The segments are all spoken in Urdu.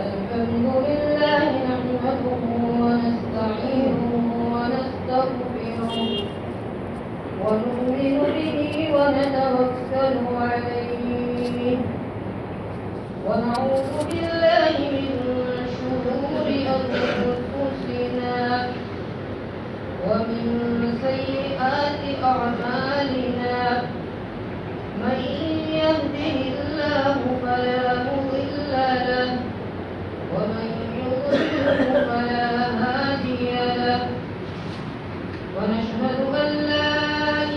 الحمد لله نحمده ونستعينه ونستغفره ونؤمن به ونتوكل عليه ونعوذ بالله من شرور أنفسنا ومن سيئات أعمالنا من يهده الله فلا مضل له ومن يضلل فلا هادي له ونشهد أن لا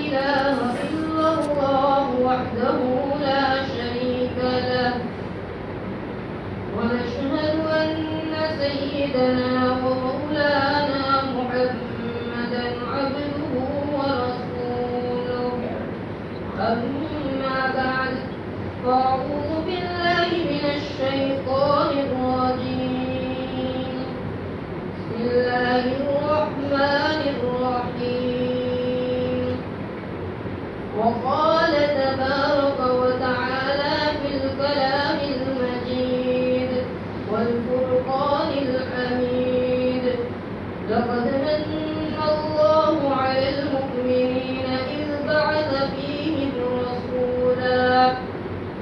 إله إلا الله وحده لا شريك له ونشهد أن سيدنا ومولانا محمدا عبده ورسوله أما بعد فأعوذ بالله من الشيطان الرجيم بسم الله الرحمن الرحيم وقال تبارك وتعالى في الكلام المجيد والفرقان الحميد لقد من الله على المؤمنين إذ بعث فيهم رسولا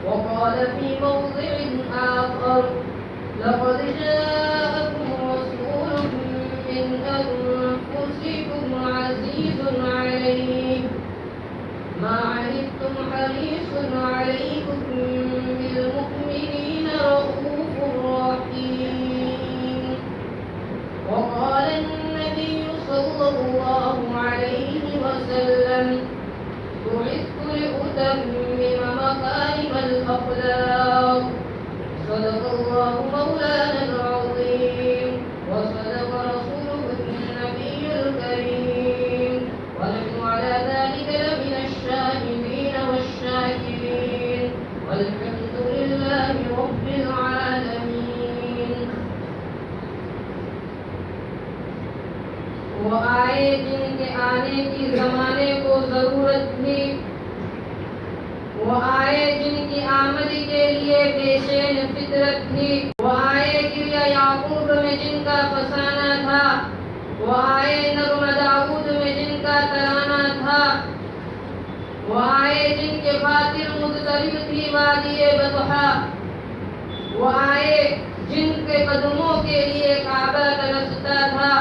وقال في موضع آخر لقد جاءكم رسول من أنفسكم عزيز عليه ما عنتم حريص عليكم بالمؤمنين رؤوف رحيم وقال النبي صلى الله عليه وسلم بعثت لأتمم مكارم الأخلاق صدق الله مولانا العظيم وصدق رسوله النبي الكريم ونحن على ذلك لمن الشاهدين والشاكرين والحمد لله رب العالمين. وہ آئے جن کے آنے کی زمانے کو ضرورت تھی، وہ آئے جن کی آمد کے لیے پیشین فطرت تھی، وہ آئے گریہ یعقوب میں جن کا فسانہ تھا، وہ آئے نغمہ داؤد میں جن کا ترانہ تھا، وہ آئے جن کے خاطر مضطرب تھی وادی بطحا، وہ آئے جن کے قدموں کے لیے کعبہ ترستا تھا،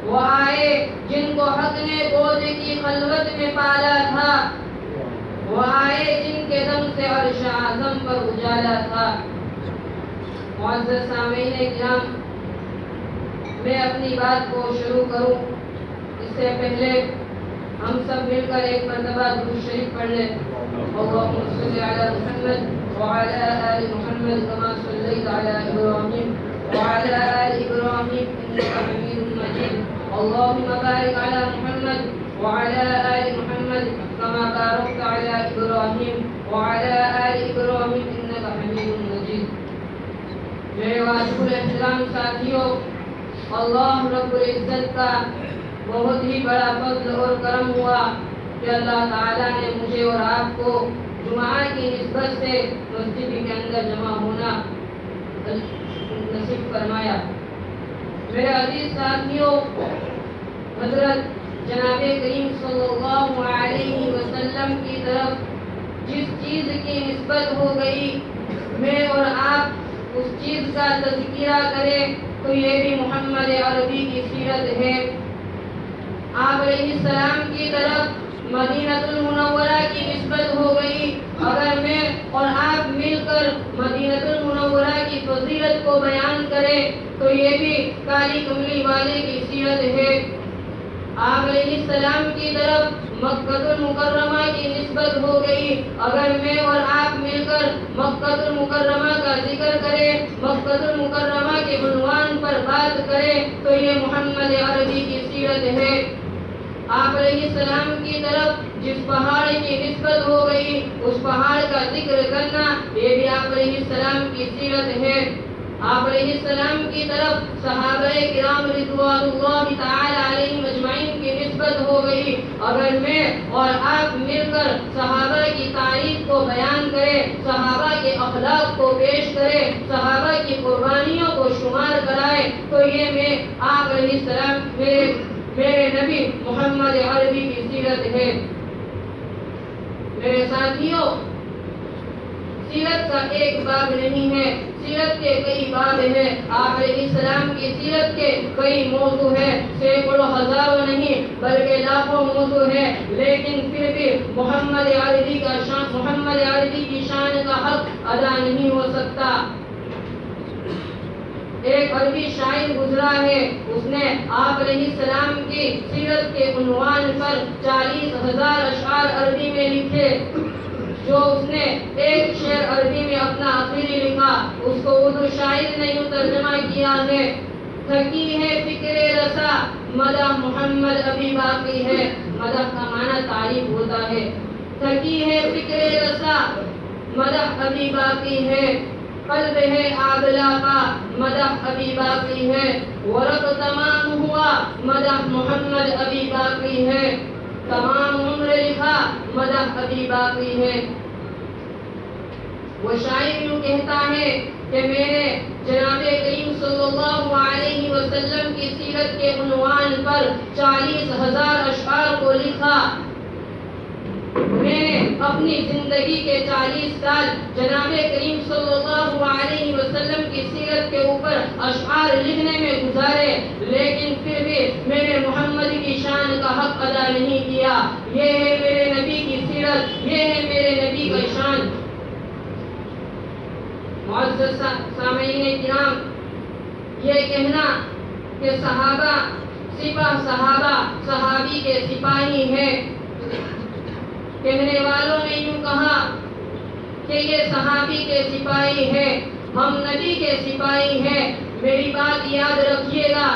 وہ آئے جن کو حق نے بوجھ کی خلوت میں پالا تھا، وہ آئے جن کے دم سے عرش اعظم پر اجالا تھا۔ معزز سامعین کرام، میں اپنی بات کو شروع کروں اس سے پہلے ہم سب مل کر ایک مرتبہ درود شریف پڑھ لیں۔ اللهم صل على محمد وعلى آل محمد كما صليت على إبراهيم وعلى آل إبراهيم إنك حميد مجيد اللهم بارك على محمد وعلى آل محمد كما باركت على إبراهيم وعلى آل إبراهيم إنك حميد مجيد۔ میرے واجب الاحترام ساتھیوں، اللہ رب العزت کا بہت ہی بڑا فضل اور کرم ہوا کہ اللہ تعالیٰ نے مجھے اور آپ کو جمعہ کی نسبت سے مسجد کے اندر جمع ہونا نصیب فرمایا۔ میرے عزیز ساتھیوں، حضرت جناب کریم صلی اللہ علیہ وسلم کی طرف جس چیز کی نسبت ہو گئی، میں اور آپ اس چیز کا تذکرہ کریں تو یہ بھی محمد عربی کی سیرت ہے۔ آپ علیہ السلام کی طرف مدینہ المنورہ کی نسبت ہو گئی، اگر میں اور آپ مل کر مدینہ المنورہ کی فضیلت کو بیان کریں تو یہ بھی کالی کملی والے کی سیرت ہے۔ آپ علیہ السلام کی طرف مکہ المکرمہ کی نسبت ہو گئی، اگر میں اور آپ مل کر مکہ المکرمہ کا ذکر کریں، مکہ المکرمہ کے عنوان پر بات کریں تو یہ محمد عربی کی سیرت ہے۔ آپ علیہ السلام کی طرف جس پہاڑ کی نسبت ہو گئی، اس پہاڑ کا ذکر کرنا یہ بھی آپ علیہ السلام کی سیرت ہے۔ آپ علیہ السلام کی طرف صحابہ کرام رضوان اللہ تعالی علیہم اجمعین کی نسبت ہو گئی، اگر میں اور آپ مل کر صحابہ کی تعریف کو بیان کریں، صحابہ کے اخلاق کو پیش کریں، صحابہ کی قربانیوں کو تو یہ میں آپ علیہ السلام میرے نبی محمد عربی کی سیرت ہے۔ میرے ساتھیوں، سیرت کا ایک باب نہیں ہے، سیرت کے کئی باب ہیں۔ آپ علیہ السلام کی سیرت کے کئی موضوع ہیں، سینکڑوں ہزاروں نہیں بلکہ لاکھوں موضوع ہیں، لیکن پھر بھی محمد عربی کی شان کا حق ادا نہیں ہو سکتا۔ ایک عربی شاعر گزرا ہے، اس نے آپ علیہ السلام کی سیرت کے عنوان پر 40,000 اشعار عربی میں لکھے۔ جو اس نے ایک شعر عربی میں اپنا آخری لکھا، اس کو اردو شاعر نے یوں ترجمہ کیا ہے: تھکی ہے فکر رسا مدح محمد ابھی باقی ہے۔ مدح کا معنی تعریف ہوتا ہے۔ تھکی ہے فکر رسا مدح ابھی باقی ہے، قلب ہے آبلا کا مدح ابھی باقی ہے، ورق تمام ہوا مدح محمد ابھی باقی ہے، تمام عمر لکھا مدح ابھی باقی ہے۔ وہ شاعر یوں کہتا ہے کہ میں نے جناب کریم صلی اللہ علیہ وسلم کی سیرت کے عنوان پر 40,000 اشعار کو لکھا۔ میں نے اپنی زندگی کے 40 سال جناب کریم صلی اللہ علیہ وسلم کی سیرت کے اوپر اشعار لکھنے میں گزارے، لیکن پھر بھی میں نے محمد کی شان کا حق ادا نہیں کیا۔ یہ ہے میرے نبی کی سیرت، یہ ہے میرے نبی کا شان۔ معزز سامعین کرام، یہ کہنا کہ صحابہ صحابی کے سپاہی ہیں، کہنے والوں نے یوں کہا کہ یہ صحابی کے سپاہی ہیں، ہم نبی کے سپاہی ہیں۔ میری بات یاد رکھیے گا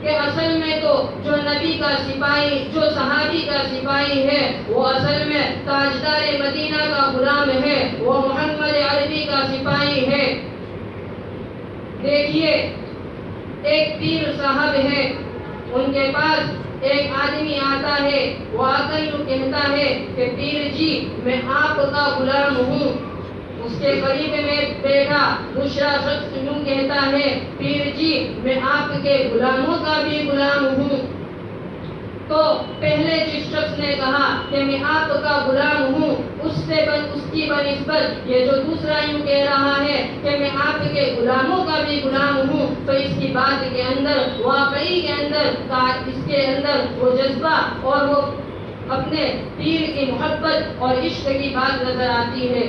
کہ اصل میں تو جو نبی کا سپاہی، جو صحابی کا سپاہی ہے، وہ اصل میں تاجدار مدینہ کا غلام ہے، وہ محمد عربی کا سپاہی ہے۔ دیکھیے، ایک پیر صاحب ہے، ان کے پاس ایک آدمی آتا ہے، وہ آ کر یوں کہتا ہے کہ پیر جی میں آپ کا غلام ہوں۔ اس کے قریب میں بیٹھا دوسرا شخص یوں کہتا ہے، پیر جی میں آپ کے غلاموں کا بھی غلام ہوں۔ تو پہلے جس شخص نے کہا کہ میں آپ کا غلام ہوں، اس کی بنسبت یہ جو دوسرا یوں کہہ رہا ہے کہ میں آپ کے غلاموں کا بھی غلام ہوں، تو اس کی بات کے اندر، واقعی کے اندر، اس کے اندر وہ جذبہ اور وہ اپنے پیر کی محبت اور عشق کی بات نظر آتی ہے۔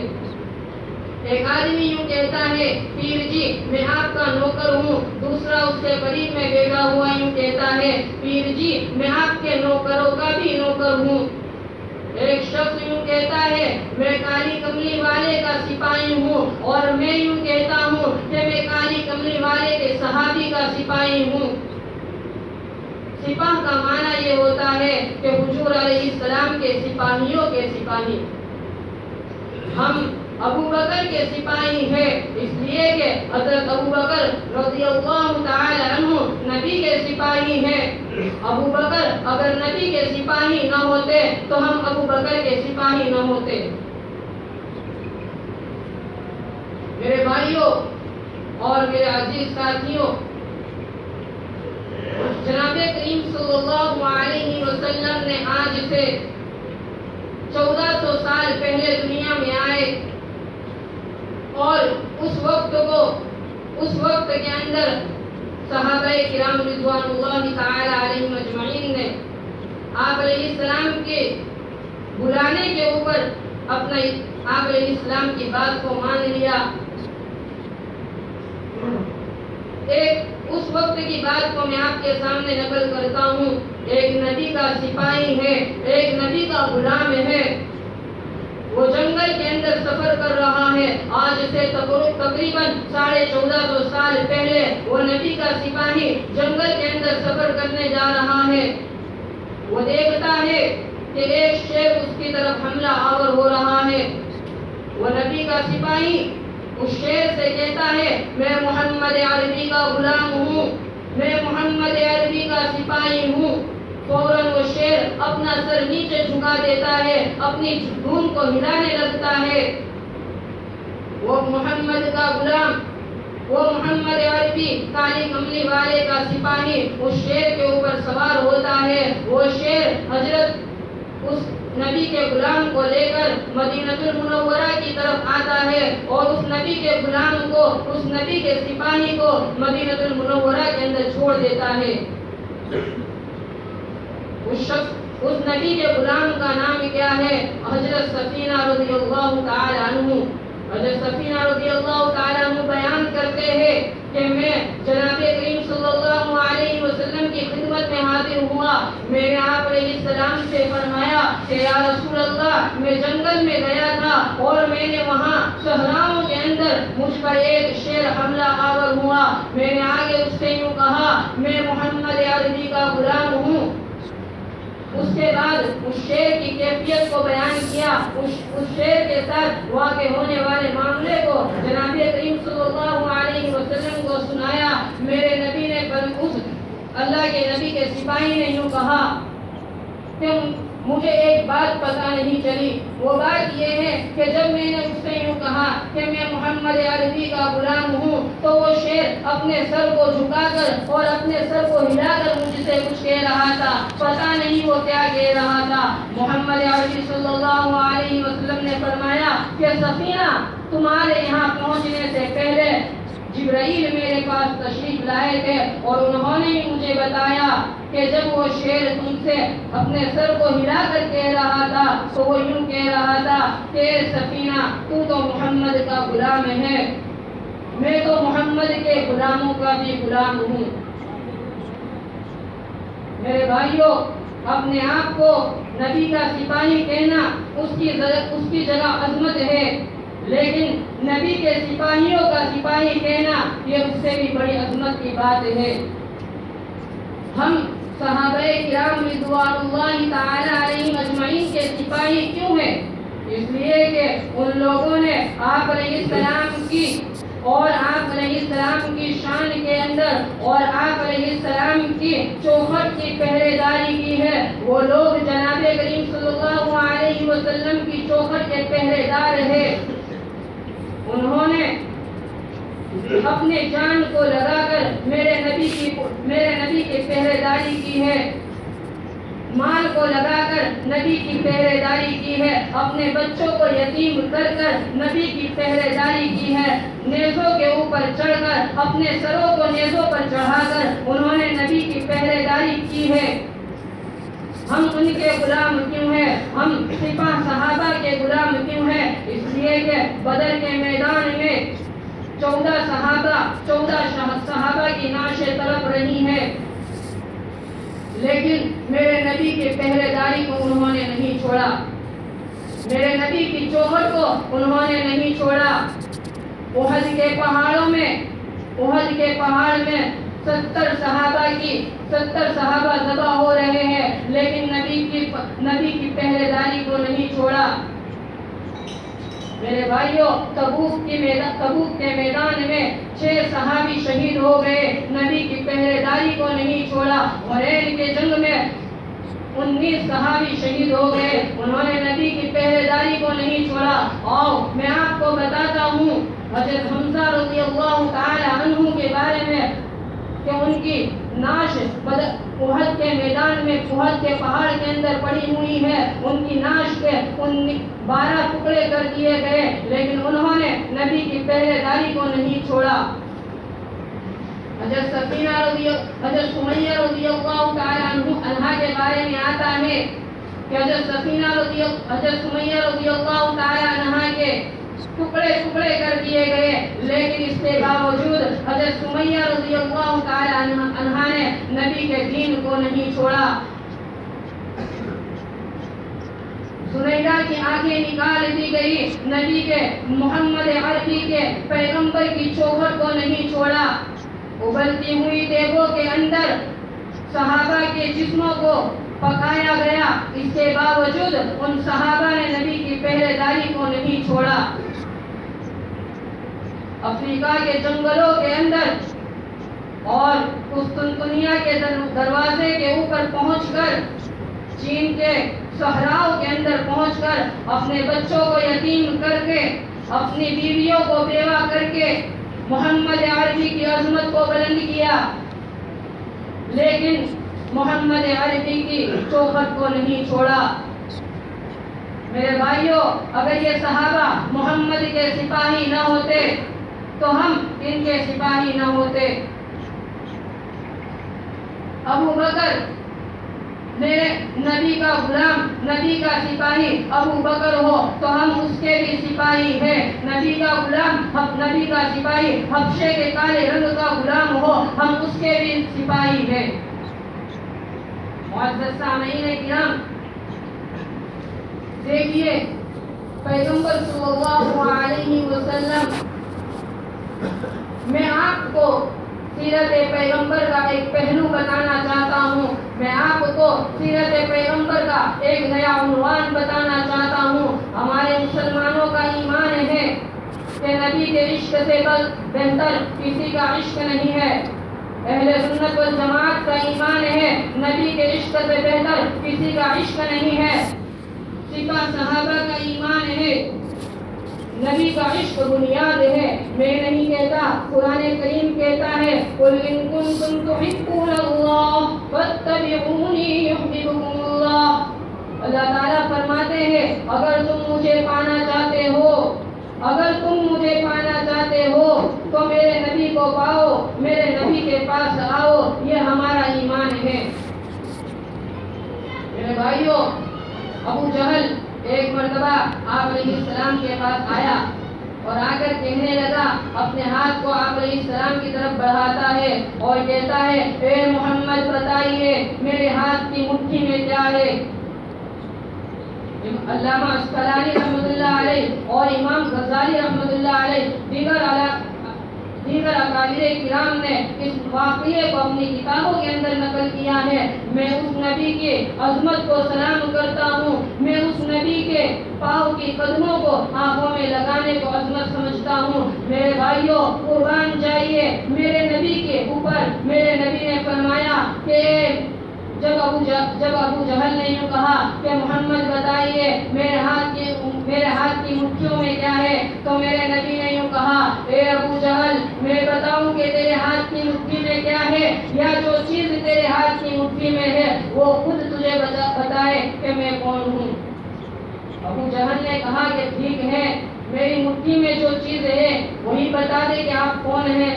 ایک آدمی یوں کہتا ہے، پیر جی میں آپ کا نوکر ہوں۔ دوسرا اس کے قریب میں بیٹھا ہوا یوں کہتا ہے، پیر جی میں آپ کے نوکروں کا بھی نوکر ہوں۔ ایک شخص یوں کہتا ہے، میں کالی کملی والے کا سپاہی ہوں، اور میں یوں کہتا ہوں کہ میں کالی کملی والے کے صحابی کا سپاہی ہوں۔ سپاہ کا معنی یہ ہوتا ہے کہ حضور علیہ السلام کے سپاہیوں کے سپاہی۔ ہم ابو بکر کے سپاہی ہیں، اس لیے کہ حضرت ابو بکر رضی اللہ تعالی عنہ نبی کے سپاہی ہیں۔ ابو بکر اگر نبی کے سپاہی نہ ہوتے تو ہم ابو بکر کے سپاہی نہ ہوتے۔ میرے بھائیوں اور میرے عزیز ساتھیوں، جناب کریم صلی اللہ علیہ وسلم نے آج سے 1400 سال پہلے دنیا میں آئے، اور اس وقت کے اندر صحابہ کرام رضوان اللہ تعالی علیہم اجمعین نے آپ علیہ السلام کے بلانے کے اوپر آپ علیہ السلام کی بات کو مان لیا۔ اس وقت کی بات کو میں آپ کے سامنے نقل کرتا ہوں۔ ایک نبی کا سپاہی ہے، ایک نبی کا غلام ہے، وہ جنگل کے اندر سفر کر رہا ہے۔ آج سے تقریباً 1450 سال پہلے وہ نبی کا سپاہی جنگل کے اندر سفر کرنے جا رہا ہے۔ وہ دیکھتا ہے کہ ایک شیر اس کی طرف حملہ آور ہو رہا ہے۔ وہ نبی کا سپاہی اس شیر سے کہتا ہے، میں محمد عربی کا غلام ہوں، میں محمد عربی کا سپاہی ہوں۔ فوراً وہ شیر اپنا سر نیچے جھکا دیتا ہے، اپنی دھون کو ہلانے لگتا ہے۔ وہ محمد کا غلام، وہ محمد بھی کالی کملی والے کا سپاہی اس شیر کے اوپر سوار ہوتا ہے. وہ شیر حضرت اس نبی کے غلام کو لے کر مدینہ المنورہ کی طرف آتا ہے اور اس نبی کے غلام کو, اس نبی کے سپاہی کو مدینہ المنورہ کے اندر چھوڑ دیتا ہے. اس نبی کے غلام کا نام کیا ہے؟ حضرت سفینہ رضی اللہ تعالی عنہ. حضرت سفینہ رضی اللہ تعالی عنہ بیان کرتے ہیں کہ میں جناب کریم صلی اللہ علیہ وسلم کی خدمت میں حاضر ہوا. میں نے آپ علیہ السلام سے فرمایا کہ یا رسول اللہ, میں جنگل میں گیا تھا اور میں نے وہاں صحراؤں کے اندر مجھ پر ایک شیر حملہ آور ہوا. میں نے آگے اس سے یوں کہا, میں محمد عربی کا غلام ہوں. اس کے بعد اس شیر کی کیفیت کو بیان کیا, اس شیر کے ساتھ واقع ہونے والے معاملے کو جناب کریم صلی اللہ علیہ وسلم کو سنایا. میرے نبی نے اس اللہ کے نبی کے سپاہی نے یوں کہا کہ مجھے ایک بات پتہ نہیں چلی. وہ بات یہ ہے کہ جب میں نے اس سے یوں کہا کہ میں محمد عربی کا غلام ہوں تو وہ شیر اپنے سر کو جھکا کر اور اپنے سر کو ہلا کر مجھ سے کچھ کہہ رہا تھا. پتہ نہیں وہ کیا کہہ رہا تھا. محمد عربی صلی اللہ علیہ وسلم نے فرمایا کہ سفینہ, تمہارے یہاں پہنچنے سے پہلے جبرائیل میرے پاس تشریف لائے تھے اور انہوں نے مجھے بتایا کہ جب وہ شیر تم سے اپنے سر کو ہلا کر کہہ رہا تھا تو وہ یوں کہہ رہا تھا کہ سفینہ, تو محمد کا غلام ہے, میں تو محمد کے غلاموں کا بھی غلام ہوں. میرے بھائیوں, اپنے آپ کو نبی کا سپاہی کہنا اس کی جگہ عظمت ہے, لیکن نبی کے سپاہیوں کا سپاہی کہنا یہ اس سے بھی بڑی عظمت کی بات ہے. ہم صحابہ کرام رضوان اللہ تعالی علیہم اجمعین کے سپاہی کیوں ہیں؟ اس لیے کہ ان لوگوں نے آپ علیہ السلام کی اور آپ علیہ السلام کی شان کے اندر اور آپ علیہ السلام کی چوکھٹ کی پہرے داری کی ہے. وہ لوگ جناب کریم صلی اللہ علیہ وسلم کی چوکھٹ کے پہرے دار ہے. انہوں نے اپنے جان کو لگا کر میرے نبی کی پہرے داری کی ہے, مال کو لگا کر نبی کی پہرے داری کی ہے, اپنے بچوں کو یتیم کر کر نبی کی پہرے داری کی ہے, نیزوں کے اوپر چڑھ کر اپنے سروں کو نیزوں پر چڑھا کر انہوں نے نبی کی پہرے داری کی ہے. ہم ان کے غلام کیوں ہیں؟ ہم سپاہ صحابہ کے غلام کیوں ہیں؟ اس لیے کہ بدر کے میدان میں 14 صحابہ کی نعشیں تڑپ رہی ہیں, لیکن میرے نبی کے پہرے داری کو انہوں نے نہیں چھوڑا, میرے نبی کی چوکھٹ کو انہوں نے نہیں چھوڑا. احد کے پہاڑ میں 70 صحابہ ذبح ہو رہے ہیں, لیکن نبی کی پہرے داری کو نہیں چھوڑا. میرے بھائیوں, تبوک کے میدان میں 6 صحابی شہید ہو گئے, نبی کی پہرے داری کو نہیں چھوڑا. حنین کے جنگ میں 19 صحابی شہید ہو گئے, انہوں نے نبی کی پہرے داری کو نہیں چھوڑا. اور میں آپ کو بتاتا ہوں حضرت حمزہ رضی اللہ تعالی عنہ کے بارے میں کہ ان کی نعش احد کے میدان میں, احد کے پہاڑ کے اندر پڑی ہوئی ہے. ان کی نعش کے 12 ٹکڑے کر دیے گئے, لیکن انہوں نے نبی کی پہرے داری کو نہیں چھوڑا. حضرت سمیہ رضی اللہ تعالی عنہا کے بارے میں آتا ہے کہ حضرت سمیہ رضی اللہ تعالی عنہا کے ٹکڑے کر دیے گئے, لیکن اس کے باوجود حضرت سمیہ رضی اللہ تعالی عنہا نے نبی کے دین کو نہیں چھوڑا. سنیرہ کی آنکھیں نکال دی گئی, نبی کے محمد عربی کے پیغمبر کی چوکھٹ کو نہیں چھوڑا. ابلتی ہوئی دیگوں کے اندر صحابہ کے جسموں کو پکایا گیا, اس کے باوجود ان صحابہ نے نبی کی پہرے داری کو نہیں چھوڑا. افریقہ کے جنگلوں کے اندر اور قسطنطنیہ کے دروازے کے اوپر پہنچ کر, چین کے صحراؤں کے اندر پہنچ کر اپنے بچوں کو یتیم کر کے, اپنی بیویوں کو بیوہ کر کے محمد عربی کی عظمت کو بلند کیا، لیکن محمد عربی کی چوکھٹ کو نہیں چھوڑا۔ میرے بھائیوں، اگر یہ صحابہ محمد کے سپاہی نہ ہوتے تو ہم ان کے سپاہی نہ ہوتے۔ ابو بکر میرے نبی کا غلام، نبی کا سپاہی ابو بکر ہو تو ہم اس کے بھی سپاہی ہیں۔ نبی کا غلام، نبی کا سپاہی حبشے کے کالے رنگ کا غلام ہو، ہم اس کے بھی سپاہی ہیں۔ معزز سامعین کرام، دیکھیے پیغمبر صلی اللہ علیہ وسلم، میں آپ کو سیرت پیغمبر کا ایک پہلو بتانا چاہتا ہوں۔ میں آپ کو سیرت پیغمبر کا ایک نیا عنوان بتانا چاہتا ہوں۔ ہمارے مسلمانوں کا ایمان ہے کہ نبی کے عشق سے بہتر کسی کا عشق نہیں ہے۔ اہل سنت والجماعت کا ایمان ہے نبی کے عشق سے بہتر کسی کا عشق نہیں ہے۔ سپاہ صحابہ کا ایمان ہے نبی کا عشق بنیاد ہے۔ میں نہیں کہتا، قرآن کریم کہتا ہے قُلْ إِن كُنتُمْ تُحِبُّونَ اللَّهَ فَاتَّبِعُونِي يُحْبِبْكُمُ اللَّهُ۔ اللہ تعالیٰ فرماتے ہیں اگر تم مجھے پانا چاہتے ہو، اگر تم مجھے پانا چاہتے ہو تو میرے نبی کو پاؤ، میرے نبی کے پاس آؤ۔ یہ ہمارا ایمان ہے۔ میرے بھائیوں، ابو جہل ایک مرتبہ آپ علیہ السلام کے پاس آیا اور آ کر کہنے لگا، اپنے ہاتھ کو آپ علیہ السلام کی طرف بڑھاتا ہے اور کہتا ہے اے محمد بتائیے میرے ہاتھ کی مٹھی میں کیا ہے۔ علامہ عسقلانی رحمۃ اللہ علیہ اور امام غزالی رحمۃ اللہ علیہ دیگر اکابر کرام نے اس واقعے کو اپنی کتابوں کے اندر نقل کیا ہے۔ میں اس نبی کے عظمت کو سلام کرتا ہوں، میں اس نبی کے پاؤں کی قدموں کو آنکھوں میں لگانے کو عظمت سمجھتا ہوں۔ میرے بھائیوں، قربان جائیے میرے نبی کے اوپر۔ میرے نبی نے فرمایا کہ جب ابو جہل نے یوں کہا کہ محمد بتائیے میرے ہاتھ کی مٹھیوں میں کیا ہے، تو میرے نبی نے یوں کہا اے ابو جہل، میں بتاؤں کہ تیرے ہاتھ کی مٹھی میں کیا ہے، یا جو چیز تیرے ہاتھ کی مٹھی میں ہے وہ خود تجھے بتائے کہ میں کون ہوں۔ ابو جہل نے کہا کہ ٹھیک ہے، میری مٹھی میں جو چیز ہے وہی بتا دے کہ آپ کون ہیں۔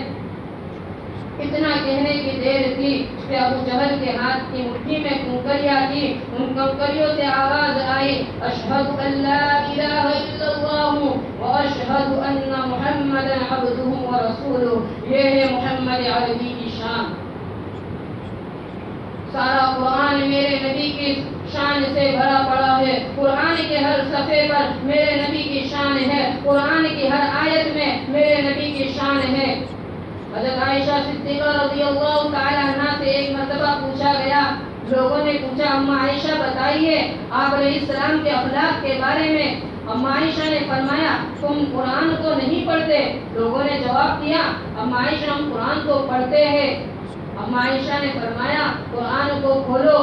اتنا کہنے کی دیر تھی کہ ابو جہل کے ہاتھ کی مٹھی میں کنکریاں تھی، ان کنکریوں سے آواز آئی اشہد ان لا الہ الا اللہ واشہد ان محمدا عبدہ ورسولہ۔ یہ ہے محمد عربی کی شان۔ سارا قرآن میرے نبی کی شان سے بھرا پڑا ہے۔ قرآن کے ہر صفحے پر میرے نبی کی شان ہے، قرآن کی ہر آیت میں میرے نبی کی شان ہے۔ حضرت عائشہ صدیقہ رضی اللہ تعالی عنہ سے ایک مرتبہ پوچھا گیا، لوگوں نے پوچھا اماں عائشہ بتائیے آپ علیہ السلام کے اخلاق کے بارے میں۔ اماں عائشہ نے فرمایا تم قرآن کو نہیں پڑھتے؟ لوگوں نے جواب دیا اماں عائشہ ہم قرآن کو پڑھتے ہیں۔ اماں عائشہ نے فرمایا قرآن کو کھولو،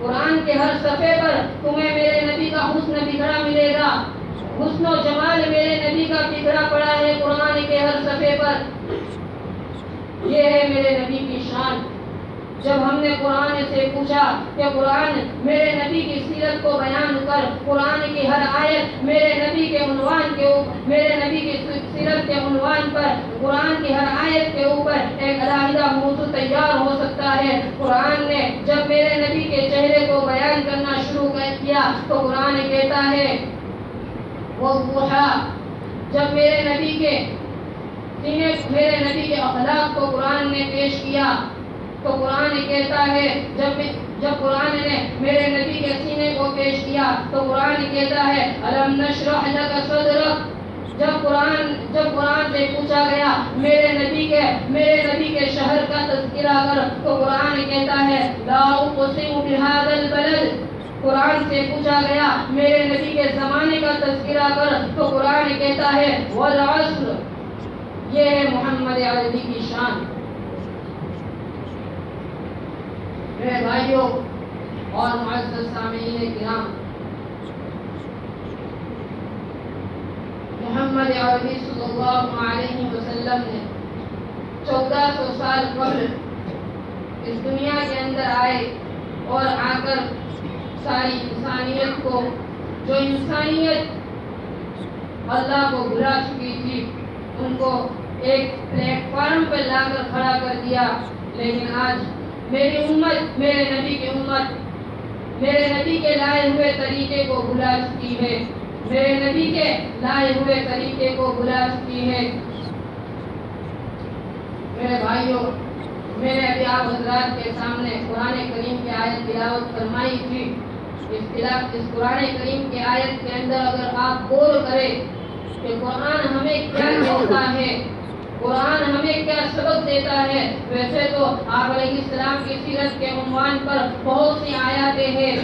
قرآن کے ہر صفحے پر تمہیں میرے نبی کا حسن بکھرا ملے گا، حسن و جمال میرے نبی کا بکھرا پڑا ہے قرآن کے ہر صفحے پر۔ یہ ہے میرے نبی کی شان۔ جب ہم نے قرآن سے پوچھا کہ قرآن میرے نبی کی سیرت کو بیان کر، قرآن کی ہر آیت میرے نبی کے عنوان کے اوپر، میرے نبی کی سیرت کے عنوان پر، قرآن کی ہر آیت کے اوپر ایک علیحدہ موضوع تیار ہو سکتا ہے۔ قرآن نے جب میرے نبی کے چہرے کو بیان کرنا شروع کیا تو قرآن کہتا ہے وَالضُّحَىٰ۔ جب میرے نبی کے اخلاق کو قرآن نے پیش کیا تو قرآن کہتا ہے جب قرآن نے میرے نبی کے سینے کو پیش کیا تو قرآن کہتا ہے الم نشرح لک صدرک۔ جب قرآن سے پوچھا گیا میرے نبی کے شہر کا تذکرہ کر تو قرآن کہتا ہے لا اقسم بہذا البلد۔ قرآن سے پوچھا گیا میرے نبی کے زمانے کا تذکرہ کر تو قرآن کہتا ہے والعصر۔ یہ ہے محمد عربی کی شان۔ میرے بھائیوں اور معزز سامعین کرام، محمد عربی صلی اللہ علیہ وسلم نے 1400 سال قبل اس دنیا کے اندر آئے اور آ کر ساری انسانیت کو، جو انسانیت اللہ کو بھلا چکی تھی، ان کو ایک پلیٹ فارم پہ لا کر کھڑا کر دیا. لیکن آج میری امت، میرے نبی کی امت میرے نبی کے لائے ہوئے طریقے کو بھلا چکی ہے، میرے نبی کے لائے ہوئے طریقے کو بھلا چکی ہے. میرے بھائیوں، میں نے ابھی آپ حضرات کے سامنے قرآن کریم کی آیت تلاوت فرمائی تھی. اس قرآن کریم کی آیت کے اندر اگر آپ غور کریں کہ قرآن ہمیں کیا کہتا ہے، قرآن ہمیں کیا سبق دیتا ہے. ویسے تو آپ علیہ السلام کی سیرت کے عنوان پر بہت سی آیاتیں ہیں،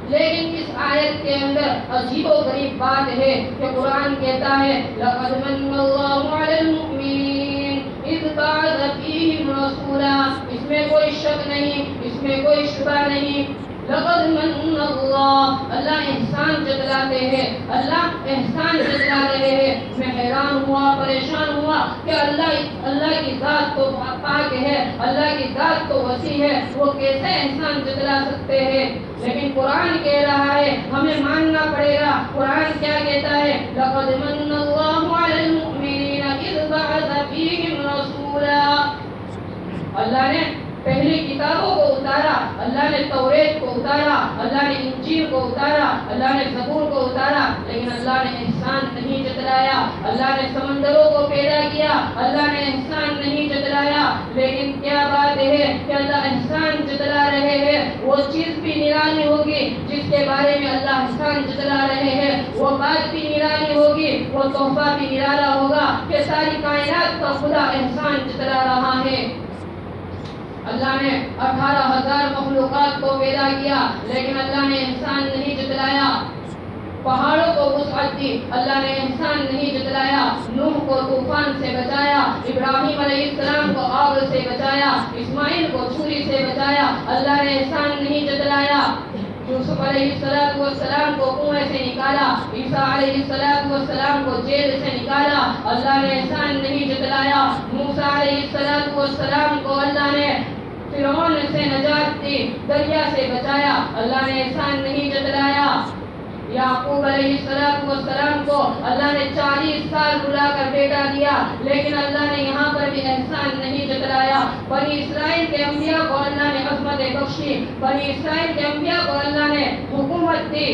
لیکن اس آیت کے اندر عجیب و غریب بات ہے کہ قرآن کہتا ہے لَقَدْ مَنَّ اللَّهُ عَلَى الْمُؤْمِنِينَ إِذْ بَعَثَ فِيهِمْ رَسُولًا. اس میں کوئی شک نہیں، اس میں کوئی شبہ نہیں. لقد من اللہ، اللہ احسان جتلاتے ہیں، اللہ احسان جتلا رہے ہیں. میں حیران ہوا، پریشان ہوا کہ اللہ کی ذات تو پاک ہے، اللہ کی ذات تو وسیع ہے، وہ کیسے احسان جتلا سکتے ہیں. لیکن قرآن کہہ رہا ہے، ہمیں ماننا پڑے گا. قرآن کیا کہتا ہے؟ لقد من اللہ علی المؤمنین اذ بعث فیہم رسولا. اللہ نے پہلی کتابوں کو اتارا، اللہ نے توریت کو اتارا، اللہ نے انجیل کو اتارا، اللہ نے زبور کو اتارا، لیکن اللہ نے احسان نہیں جتلایا. اللہ نے سمندروں کو پیدا کیا، اللہ نے احسان نہیں جتلایا. لیکن کیا بات ہے کہ اللہ احسان جتلا رہے ہیں. وہ چیز بھی نرالی ہوگی جس کے بارے میں اللہ احسان جتلا رہے ہیں، وہ بات بھی نرالی ہوگی، وہ تحفہ بھی نرالا ہوگا کہ ساری کائنات کا خدا احسان جتلا رہا ہے. اللہ نے 18,000 مخلوقات کو پیدا کیا، لیکن اللہ نے احسان نہیں جتلایا. پہاڑوں کو وسعت دی، اللہ نے احسان نہیں جتلایا. نوح کو طوفان سے بچایا، ابراہیم علیہ السلام کو آگ سے بچایا، اسماعیل کو چھری سے بچایا، اللہ نے احسان نہیں جتلایا. یوسف علیہ السلام کو کنویں سے نکالا، عیسیٰ علیہ السلام کو جیل سے نکالا، اللہ نے احسان نہیں جتلایا. موسیٰ علیہ السلام کو اللہ نے فرعون سے نجات دی، دریا سے بچایا، اللہ نے احسان نہیں جتلایا. یعقوب علیہ السلام کو اللہ نے 40 سال بلا کر بیٹا دیا، لیکن اللہ نے یہاں پر بھی احسان نہیں جتلایا. بنی اسرائیل کے انبیاء کو اللہ نے عظمت بخشی، بنی اسرائیل کے انبیاء کو اللہ نے حکومت دی،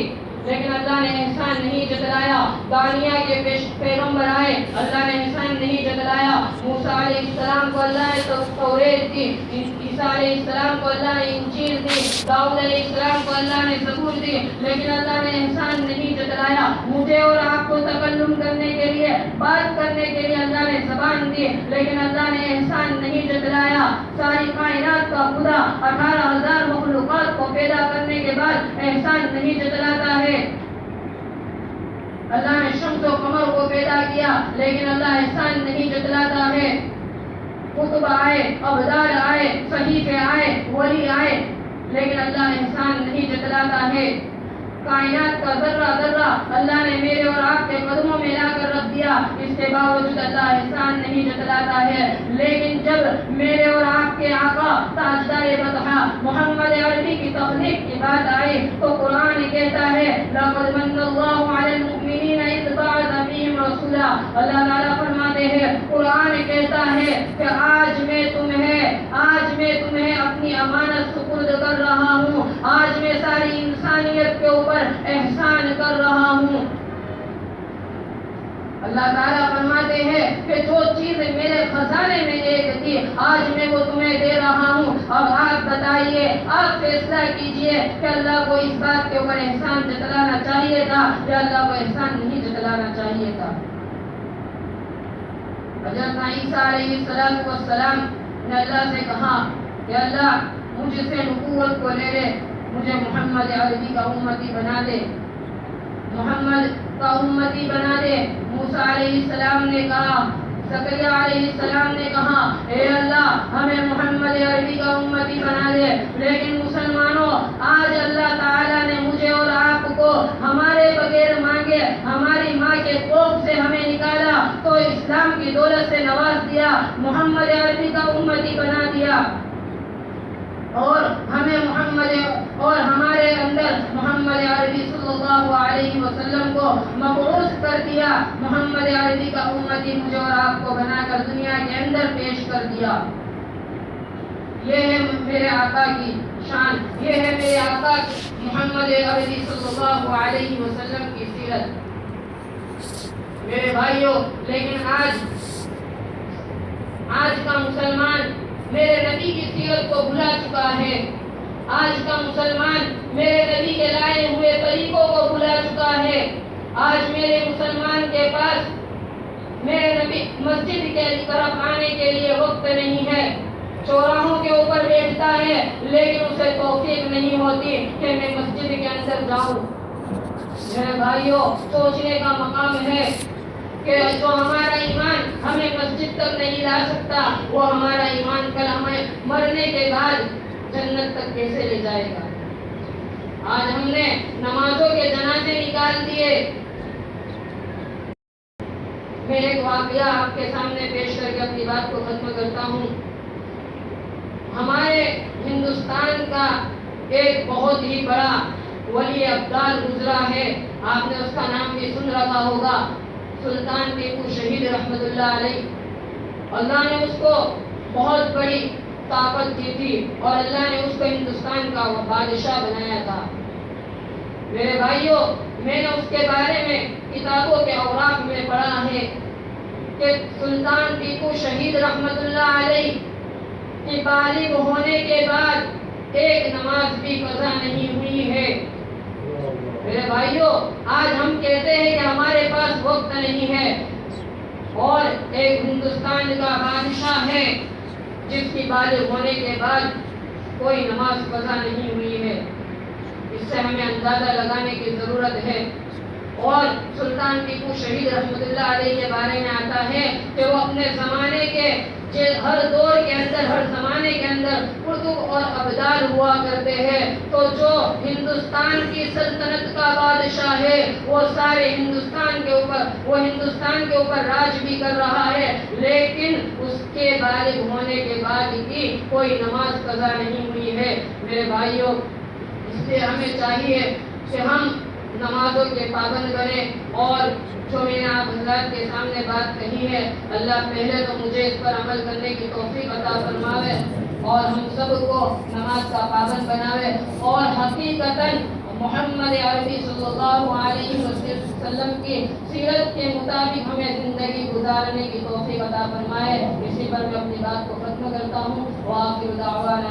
لیکن اللہ نے احسان نہیں جتلایا. دانیہ کے پیغمبر آئے، اللہ نے احسان نہیں جتلایا. موسیٰ علیہ السلام کو اللہ نے توریت دی، عیسیٰ علیہ السلام کو اللہ نے انجیل دی، داؤد علیہ السلام کو اللہ نے زبور دی، لیکن اللہ نے احسان نہیں جتلایا. مجھے اور آپ کو تکلم کرنے کے لیے، بات کرنے کے لیے اللہ نے زبان دی، لیکن اللہ نے احسان نہیں جتلایا. ساری کائنات کا خدا 18,000 مخلوقات کو پیدا کرنے کے بعد احسان نہیں جتلاتا ہے. اللہ نے شمس و قمر کو پیدا کیا، لیکن اللہ احسان نہیں جتلاتا ہے. کتب آئے، ابدال آئے، صحیفے آئے، ولی آئے، لیکن اللہ احسان نہیں جتلاتا ہے. کائنات کا ذرہ ذرہ اللہ نے میرے اور آپ کے قدموں میں لا کر رکھ دیا، اس کے باوجود اللہ احسان نہیں جتلاتا ہے. لیکن جب میرے اور آپ کے آقا تاجدار بطحا محمد عربی کی تخلیق کی بات آئی تو قرآن کہتا ہے لقد من اللہ علی المؤمنین اذ بعث فیہم رسولا. اللہ تعالیٰ فرماتے ہیں، قرآن کہتا ہے کہ آج میں تمہیں اپنی امانت سپرد کر رہا ہوں، آج میں ساری انسانیت کے اوپر احسان کر رہا ہوں. اللہ تعالیٰ فرماتے ہیں کہ جو چیز میرے خزانے میں ایک تھی آج میں وہ تمہیں دے رہا ہوں. اب آپ بتائیے، آپ فیصلہ کیجئے کہ اللہ کو اس بات کے اوپر احسان جتلانا چاہیے تھا یا اللہ کو احسان نہیں جتلانا چاہیے تھا. حضرت عیسیٰ علیہ السلام نے اللہ سے کہا کہ اللہ مجھ سے نبوت کو لے لے، مجھے محمد عربی کا امتی بنا دے، محمد کا امتی بنا دے. موسیٰ علیہ السلام نے کہا، زکریا علیہ السلام نے کہا اے اللہ ہمیں محمد عربی کا امتی بنا دے. لیکن مسلمانوں، آج اللہ تعالیٰ نے مجھے اور آپ کو ہمارے بغیر مانگے ہماری ماں کے کوکھ سے ہمیں نکالا تو اسلام کی دولت سے نواز دیا. محمد عربی کا امتی بنا دیا اور ہمارے اندر محمد عربی صلی اللہ علیہ وسلم کو مبعوث کر دیا. محمد عربی کا امتی مجھے اور آپ کو بنا کر دنیا کے اندر پیش کر دیا. یہ ہے میرے آقا کی شان، یہ ہے میرے آقا محمد عربی صلی اللہ علیہ وسلم کی سیرت. میرے بھائیوں، لیکن آج کا مسلمان میرے نبی کی سیرت کو بھلا چکا ہے. آج کا مسلمان میرے نبی کے لائے ہوئے طریقوں کو بھلا چکا ہے. آج میرے مسلمان کے پاس میرے نبی مسجد کے طرف آنے کے لیے وقت نہیں ہے. چوراہوں کے اوپر بیٹھتا ہے لیکن اسے توفیق نہیں ہوتی کہ میں مسجد کے اندر جاؤں. میرے بھائیوں، سوچنے کا مقام ہے کہ جو ہمارا ایمان ہمیں مسجد تک نہیں لا سکتا، وہ ہمارا ایمان کل ہمیں مرنے کے بعد جنت تک کیسے لے جائے گا. آج ہم نے نمازوں کے جنازے نکال دیے. میں ایک واقعہ آپ کے سامنے پیش کر کے اپنی بات کو ختم کرتا ہوں. ہمارے ہندوستان کا ایک بہت ہی بڑا ولی ابدال گزرا ہے. آپ نے اس کا نام بھی سن رکھا ہوگا، سلطان ٹیپو شہید رحمت اللہ علیہ. اللہ نے اس کو بہت بڑی طاقت دی تھی اور اللہ نے اس کو ہندوستان کا بادشاہ بنایا تھا. میرے بھائیوں، میں نے اس کے بارے میں کتابوں کے اوراق میں پڑھا ہے کہ سلطان ٹیپو شہید رحمت اللہ علیہ کی بالغ ہونے کے بعد ایک نماز بھی قضا نہیں ہوئی ہے. میرے بھائیوں، آج ہم کہتے ہیں کہ ہمارے پاس وقت نہیں ہے اور ایک ہندوستان کا بادشاہ ہے جس کی بالغ ہونے کے بعد کوئی نماز قضا نہیں ہوئی ہے. اس سے ہمیں اندازہ لگانے کی ضرورت ہے. اور سلطان ٹیپو شہید رحمت اللہ علیہ کے بارے میں آتا ہے کہ وہ اپنے زمانے کے ہر دور کے اندر، ہر زمانے کے اندر قطب اور ابدال ہوا کرتے ہیں. تو جو ہندوستان کی سلطنت کا بادشاہ ہے وہ سارے ہندوستان کے اوپر راج بھی کر رہا ہے، لیکن اس کے بالغ ہونے کے بعد بھی کوئی نماز قضا نہیں ہوئی ہے. میرے بھائیوں، اس لیے ہمیں چاہیے کہ ہم نمازوں کے پابند بنیں. اور جو میں نے آپ حضرات کے سامنے بات کہی ہے، اللہ پہلے تو مجھے اس پر عمل کرنے کی توفیق عطا فرماوے اور ہم سب کو نماز کا پابند بناوے اور حقیقتاً محمد عربی صلی اللہ علیہ وسلم کی سیرت کے مطابق ہمیں زندگی گزارنے کی توفیق عطا فرمائے. اسی پر میں اپنی بات کو ختم کرتا ہوں. وآخر دعوانا